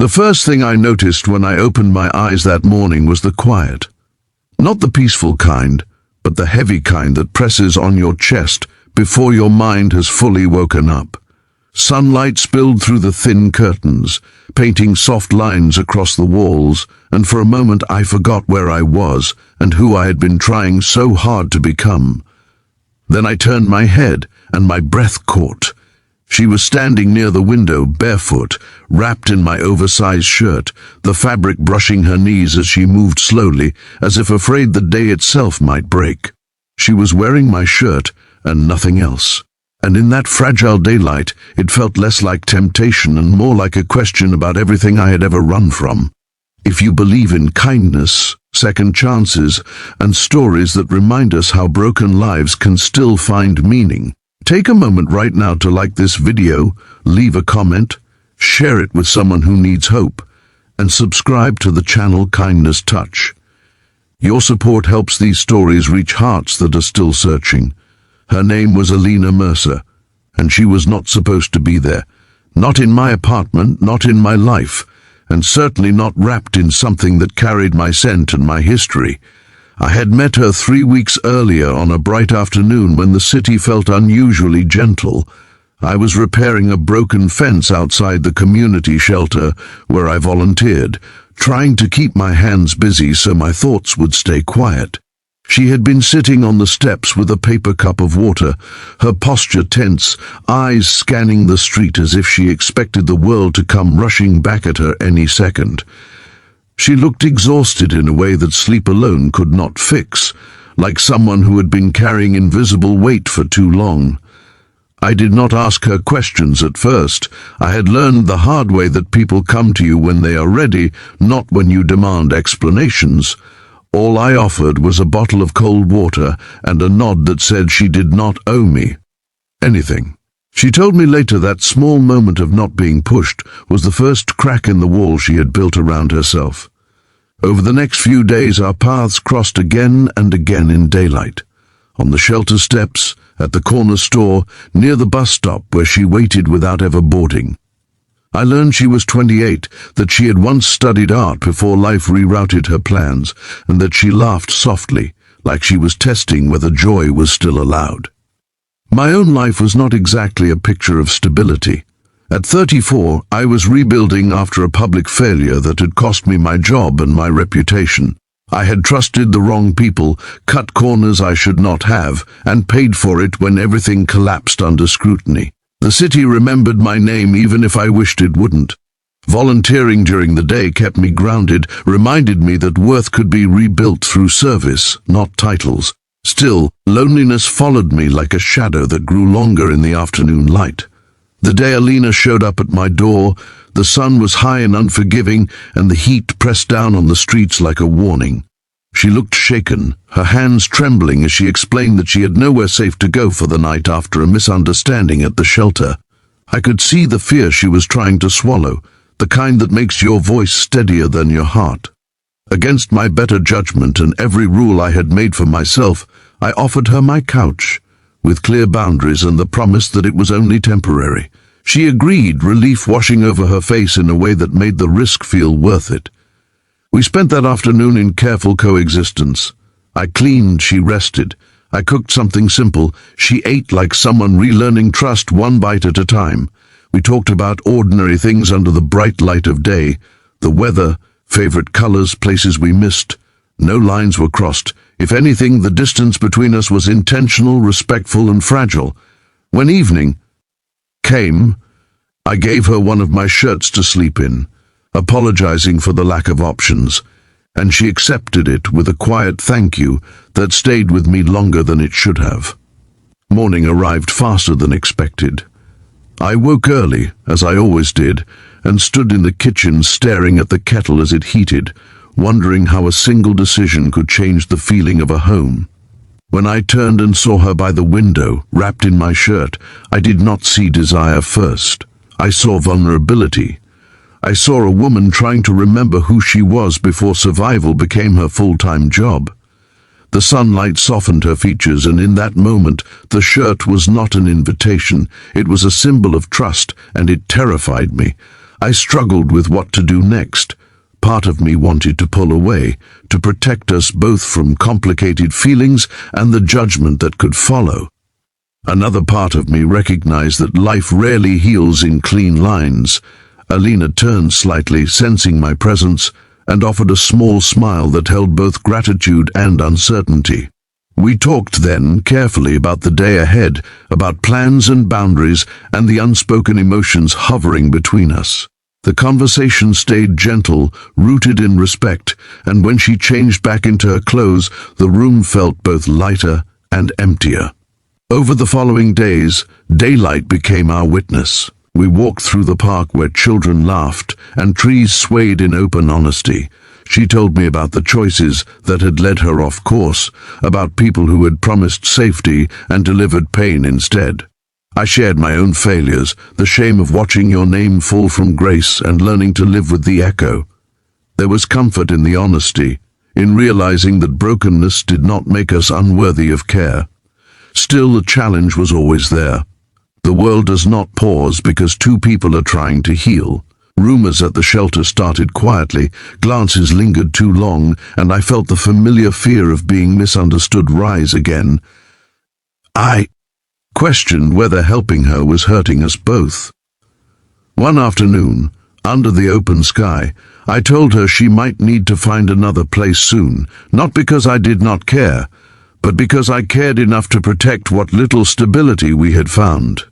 The first thing I noticed when I opened my eyes that morning was the quiet. Not the peaceful kind, but the heavy kind that presses on your chest before your mind has fully woken up. Sunlight spilled through the thin curtains, painting soft lines across the walls, and for a moment I forgot where I was and who I had been trying so hard to become. Then I turned my head, and my breath caught. She was standing near the window, barefoot, wrapped in my oversized shirt, the fabric brushing her knees as she moved slowly, as if afraid the day itself might break. She was wearing my shirt and nothing else. And in that fragile daylight, it felt less like temptation and more like a question about everything I had ever run from. If you believe in kindness, second chances, and stories that remind us how broken lives can still find meaning, take a moment right now to like this video, leave a comment, share it with someone who needs hope, and subscribe to the channel Kindness Touch. Your support helps these stories reach hearts that are still searching. Her name was Alina Mercer, and she was not supposed to be there. Not in my apartment, not in my life, and certainly not wrapped in something that carried my scent and my history. I had met her 3 weeks earlier on a bright afternoon when the city felt unusually gentle. I was repairing a broken fence outside the community shelter where I volunteered, trying to keep my hands busy so my thoughts would stay quiet. She had been sitting on the steps with a paper cup of water, her posture tense, eyes scanning the street as if she expected the world to come rushing back at her any second. She looked exhausted in a way that sleep alone could not fix, like someone who had been carrying invisible weight for too long. I did not ask her questions at first. I had learned the hard way that people come to you when they are ready, not when you demand explanations. All I offered was a bottle of cold water and a nod that said she did not owe me anything. She told me later that small moment of not being pushed was the first crack in the wall she had built around herself. Over the next few days our paths crossed again and again in daylight. On the shelter steps, at the corner store, near the bus stop where she waited without ever boarding. I learned she was 28, that she had once studied art before life rerouted her plans, and that she laughed softly, like she was testing whether joy was still allowed. My own life was not exactly a picture of stability. At 34, I was rebuilding after a public failure that had cost me my job and my reputation. I had trusted the wrong people, cut corners I should not have, and paid for it when everything collapsed under scrutiny. The city remembered my name even if I wished it wouldn't. Volunteering during the day kept me grounded, reminded me that worth could be rebuilt through service, not titles. Still, loneliness followed me like a shadow that grew longer in the afternoon light. The day Alina showed up at my door, the sun was high and unforgiving, and the heat pressed down on the streets like a warning. She looked shaken, her hands trembling as she explained that she had nowhere safe to go for the night after a misunderstanding at the shelter. I could see the fear she was trying to swallow, the kind that makes your voice steadier than your heart. Against my better judgment and every rule I had made for myself, I offered her my couch, with clear boundaries and the promise that it was only temporary. She agreed, relief washing over her face in a way that made the risk feel worth it. We spent that afternoon in careful coexistence. I cleaned, she rested. I cooked something simple. She ate like someone relearning trust, one bite at a time. We talked about ordinary things under the bright light of day. The weather, favorite colors, places we missed. No lines were crossed. If anything, the distance between us was intentional, respectful, and fragile. When evening came, I gave her one of my shirts to sleep in, apologizing for the lack of options, and she accepted it with a quiet thank you that stayed with me longer than it should have. Morning arrived faster than expected. I woke early, as I always did, and stood in the kitchen staring at the kettle as it heated, wondering how a single decision could change the feeling of a home. When I turned and saw her by the window, wrapped in my shirt, I did not see desire first. I saw vulnerability. I saw a woman trying to remember who she was before survival became her full-time job. The sunlight softened her features, and in that moment, the shirt was not an invitation. It was a symbol of trust, and it terrified me. I struggled with what to do next. Part of me wanted to pull away, to protect us both from complicated feelings and the judgment that could follow. Another part of me recognized that life rarely heals in clean lines. Alina turned slightly, sensing my presence, and offered a small smile that held both gratitude and uncertainty. We talked then carefully about the day ahead, about plans and boundaries, and the unspoken emotions hovering between us. The conversation stayed gentle, rooted in respect, and when she changed back into her clothes, the room felt both lighter and emptier. Over the following days, daylight became our witness. We walked through the park where children laughed and trees swayed in open honesty. She told me about the choices that had led her off course, about people who had promised safety and delivered pain instead. I shared my own failures, the shame of watching your name fall from grace and learning to live with the echo. There was comfort in the honesty, in realizing that brokenness did not make us unworthy of care. Still, the challenge was always there. The world does not pause because two people are trying to heal. Rumors at the shelter started quietly, glances lingered too long, and I felt the familiar fear of being misunderstood rise again. I questioned whether helping her was hurting us both. One afternoon, under the open sky, I told her she might need to find another place soon, not because I did not care, but because I cared enough to protect what little stability we had found.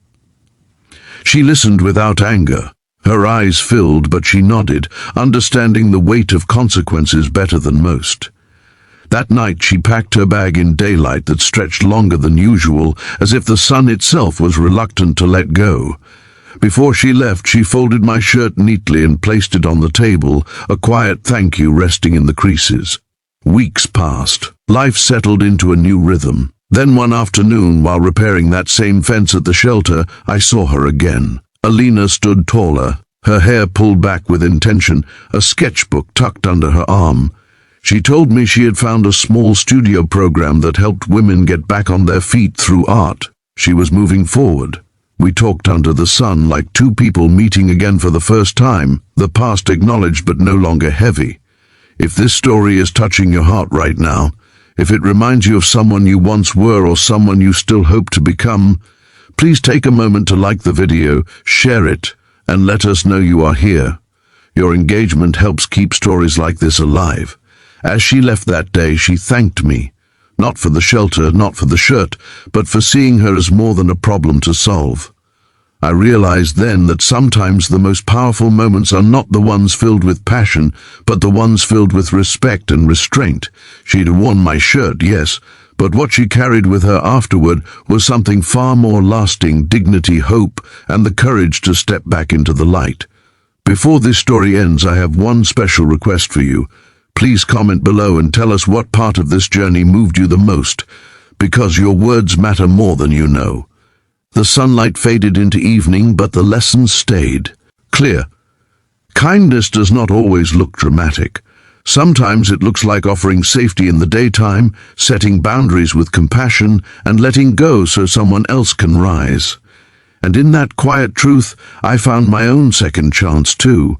She listened without anger. Her eyes filled, but she nodded, understanding the weight of consequences better than most. That night she packed her bag in daylight that stretched longer than usual, as if the sun itself was reluctant to let go. Before she left, she folded my shirt neatly and placed it on the table, a quiet thank you resting in the creases. Weeks passed. Life settled into a new rhythm. Then one afternoon, while repairing that same fence at the shelter, I saw her again. Alina stood taller, her hair pulled back with intention, a sketchbook tucked under her arm. She told me she had found a small studio program that helped women get back on their feet through art. She was moving forward. We talked under the sun like two people meeting again for the first time, the past acknowledged but no longer heavy. If this story is touching your heart right now, if it reminds you of someone you once were or someone you still hope to become, please take a moment to like the video, share it, and let us know you are here. Your engagement helps keep stories like this alive. As she left that day, she thanked me, not for the shelter, not for the shirt, but for seeing her as more than a problem to solve. I realized then that sometimes the most powerful moments are not the ones filled with passion, but the ones filled with respect and restraint. She'd worn my shirt, yes, but what she carried with her afterward was something far more lasting: dignity, hope, and the courage to step back into the light. Before this story ends, I have one special request for you. Please comment below and tell us what part of this journey moved you the most, because your words matter more than you know. The sunlight faded into evening, but the lessons stayed clear. Kindness does not always look dramatic. Sometimes it looks like offering safety in the daytime, setting boundaries with compassion, and letting go so someone else can rise. And in that quiet truth, I found my own second chance too.